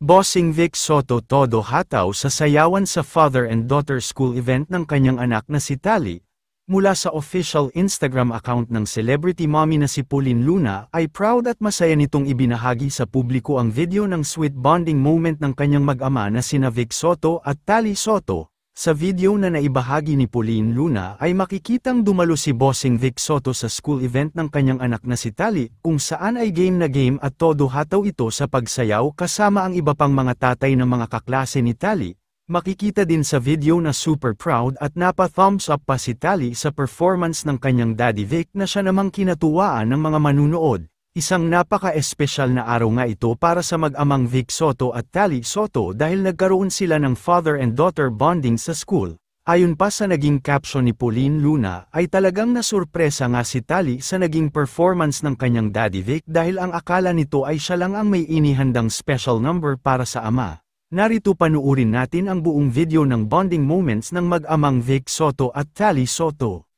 Bossing Vic Soto todo hataw sa sayawan sa father and daughter school event ng kanyang anak na si Tali. Mula sa official Instagram account ng celebrity mommy na si Pauline Luna ay proud at masaya nitong ibinahagi sa publiko ang video ng sweet bonding moment ng kanyang mag-ama na sina Vic Soto at Tali Soto. Sa video na naibahagi ni Pauline Luna ay makikitang dumalo si Bossing Vic Soto sa school event ng kanyang anak na si Tali, kung saan ay game na game at todo hataw ito sa pagsayaw kasama ang iba pang mga tatay ng mga kaklase ni Tali. Makikita din sa video na super proud at napa-thumbs up pa si Tali sa performance ng kanyang daddy Vic na siya namang kinatuwaan ng mga manunood. Isang napaka-espesyal na araw nga ito para sa mag-amang Vic Soto at Tali Soto dahil nagkaroon sila ng father and daughter bonding sa school. Ayon pa sa naging caption ni Pauline Luna ay talagang nasurpresa nga si Tali sa naging performance ng kanyang daddy Vic dahil ang akala nito ay siya lang ang may inihandang special number para sa ama. Narito panuurin natin ang buong video ng bonding moments ng mag-amang Vic Soto at Tali Soto.